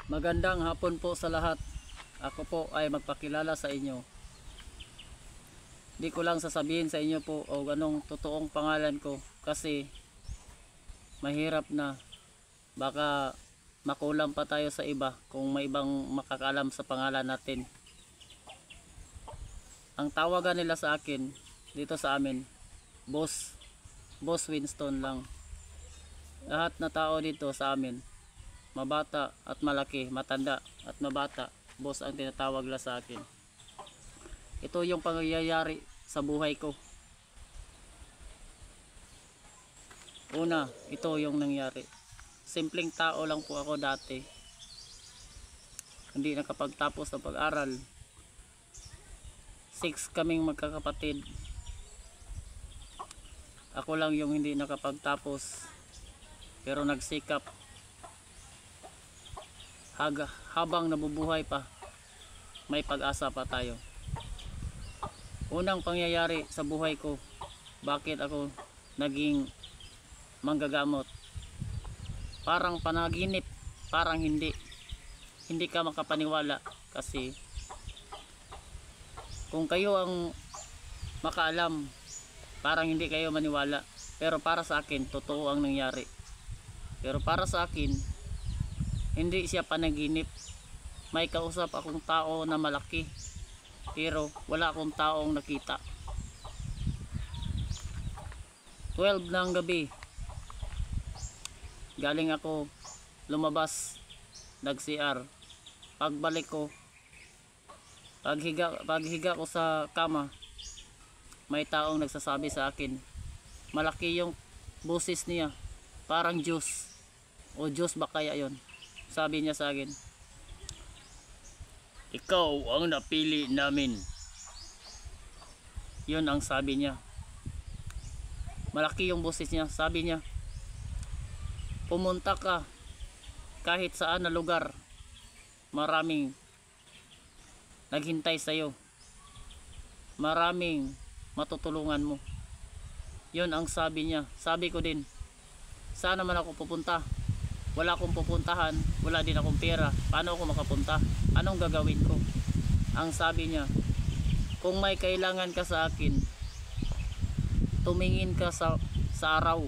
Magandang hapon po sa lahat. Ako po ay magpakilala sa inyo. Di ko lang sasabihin sa inyo po o anong totoong pangalan ko kasi mahirap na. Baka makulang pa tayo sa iba kung may ibang makakalam sa pangalan natin. Ang tawagan nila sa akin dito sa amin, Boss Winston lang. Lahat na tao dito sa amin, mabata at malaki, matanda at mabata, boss ang tinatawag la sa akin. Ito yung pangyayari sa buhay ko. Una, ito yung nangyari. Simpleng tao lang po ako dati. Hindi nakapagtapos ng pag-aral. 6 kaming magkakapatid. Ako lang yung hindi nakapagtapos, pero nagsikap. Habang nabubuhay pa, may pag-asa pa tayo. Unang pangyayari sa buhay ko, bakit ako naging manggagamot? Parang panaginip, parang hindi ka makapaniwala kasi kung kayo ang makaalam, parang hindi kayo maniwala, pero para sa akin totoo ang nangyari. Pero para sa akin, hindi siya panaginip. May kausap akong tao na malaki, pero wala akong taong nakita. 12 ng gabi, galing ako lumabas, nag-CR. Pagbalik ko, paghiga ko sa kama, may taong nagsasabi sa akin. Malaki yung boses niya, parang Diyos o Diyos ba kaya yon. Sabi niya sa akin, ikaw ang napili namin. Yun ang sabi niya. Malaki yung boses niya. Sabi niya, pumunta ka kahit saan na lugar, maraming naghintay sa'yo, maraming matutulungan mo. Yun ang sabi niya. Sabi ko din, saan naman ako pupunta? Wala akong pupuntahan, wala din akong pera. Paano ako makapunta? Anong gagawin ko? Ang sabi niya, kung may kailangan ka sa akin, tumingin ka sa araw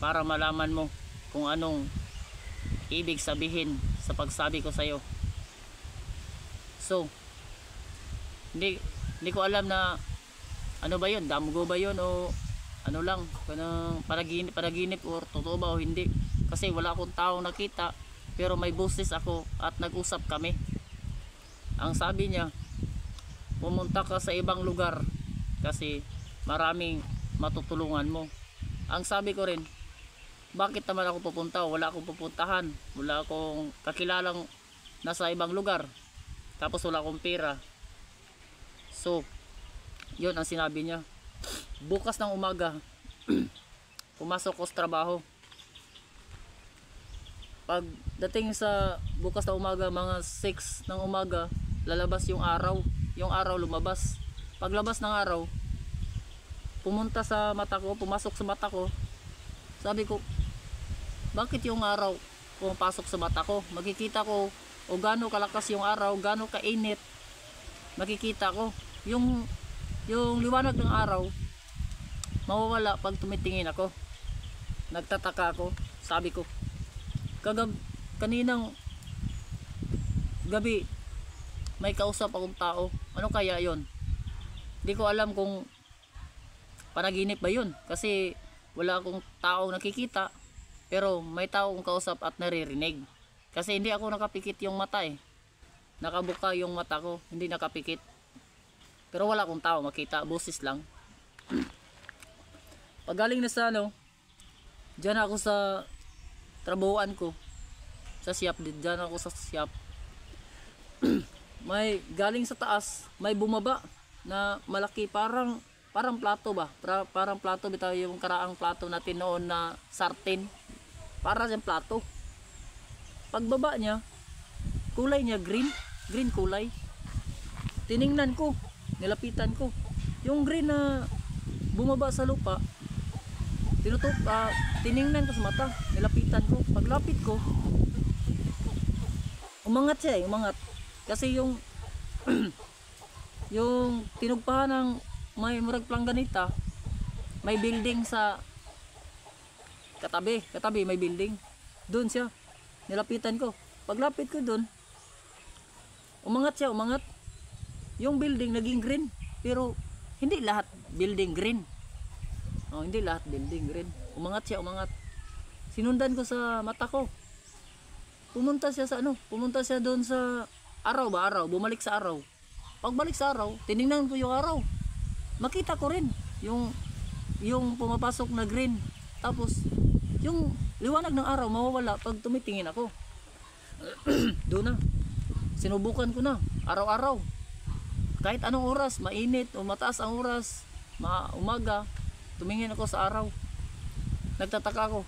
para malaman mo kung anong ibig sabihin sa pagsabi ko sa'yo. So, hindi ko alam na ano ba yun, damgo ba yun o ano lang, panaginip or totoo ba o hindi. Kasi wala akong taong nakita, pero may boses ako at nag-usap kami. Ang sabi niya, pumunta ka sa ibang lugar kasi maraming matutulungan mo. Ang sabi ko rin, bakit naman ako pupunta? Wala akong pupuntahan, wala akong kakilalang nasa ibang lugar, tapos wala akong pera. So, yun ang sinabi niya. Bukas ng umaga, pumasok ko sa trabaho. Pagdating sa bukas na umaga, mga 6 ng umaga, lalabas yung araw. Yung araw lumabas. Paglabas ng araw, pumunta sa mata ko, pumasok sa mata ko. Sabi ko, bakit yung araw pumapasok sa mata ko? Makikita ko o gaano kalakas yung araw, gaano kainit. Makikita ko yung liwanag ng araw mawawala pag tumitingin ako. Nagtataka ako. Sabi ko, kaninang gabi may kausap akong tao. Ano kaya yon? Hindi ko alam kung panaginip ba yun, kasi wala akong taong nakikita, pero may taong kausap at naririnig. Kasi hindi ako nakapikit yung mata eh. Nakabuka yung mata ko, hindi nakapikit. Pero wala akong tao makita, boses lang. Pagaling na sa diyan ako sa trabahoan ko, sa shop, diyan ako sa shop. May galing sa taas, may bumaba na malaki, parang plato ba? Parang plato bitaw, yung karaang plato natin noon na sartén. Para siyang plato. Pagbaba niya, kulay niya green kulay. Tiningnan ko, nilapitan ko. Yung green na bumaba sa lupa, tiningnan ko sa mata, nilapitan ko. Paglapit ko, umangat siya eh, umangat. Kasi yung yung tinugpahan ng may murag planganita, may building sa katabi may building. Doon siya. Nilapitan ko. Paglapit ko doon, umangat siya, umangat. Yung building naging green, pero hindi lahat building green. Oh, hindi lahat building green. Umangat siya, umangat. Sinundan ko sa mata ko. Pumunta siya sa ano? Pumunta siya doon sa araw, bumalik sa araw. Pagbalik sa araw, tiningnan ko yung araw. Makita ko rin yung pumapasok na green. Tapos yung liwanag ng araw mawawala pag tumitingin ako. Doon na. Sinubukan ko na araw-araw. Kahit anong oras, mainit o mataas ang oras, umaga, tumingin ako sa araw. Nagtataka ako.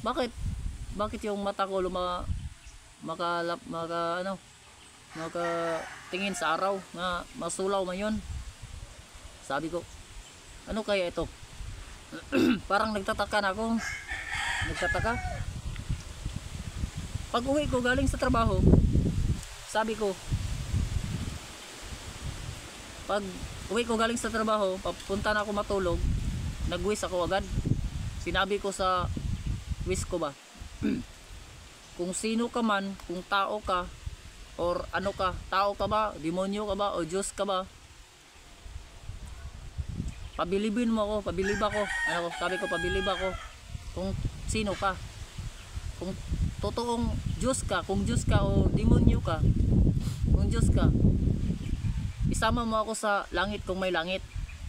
Bakit yung mata ko makatingin sa araw na masulaw man yun? Sabi ko, ano kaya ito? Parang nagtataka na ako. Nagtataka. Pag uwi ko galing sa trabaho, sabi ko, pag uwi ko galing sa trabaho, papunta na ako matulog, nagwis ako agad. Sinabi ko sa wish ko ba, kung sino ka man, kung tao ka, or ano ka, tao ka ba, demonyo ka ba, o Diyos ka ba, pabilibin mo ako, pabilib ako. Ano ko, sabi ko, pabilib ako kung sino ka. Kung totoong Diyos ka, kung Diyos ka o demonyo ka, kung Diyos ka, isama mo ako sa langit kung may langit,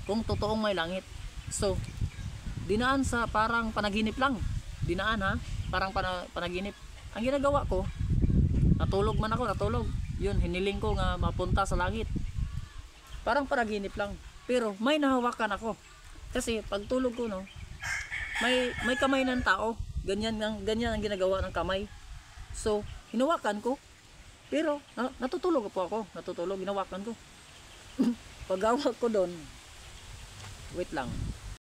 kung totoong may langit. So, dinaan sa parang panaginip lang. Dinaan ha, parang panaginip. Ang ginagawa ko, natulog man ako, natulog. Yun, hiniling ko nga mapunta sa langit. Parang panaginip lang. Pero may nahawakan ako. Kasi pagtulog ko, no, may kamay ng tao. Ganyan ang ginagawa ng kamay. So, hinawakan ko. Pero natutulog po ako. Natutulog, hinawakan ko. Paghawak ko doon, wait lang.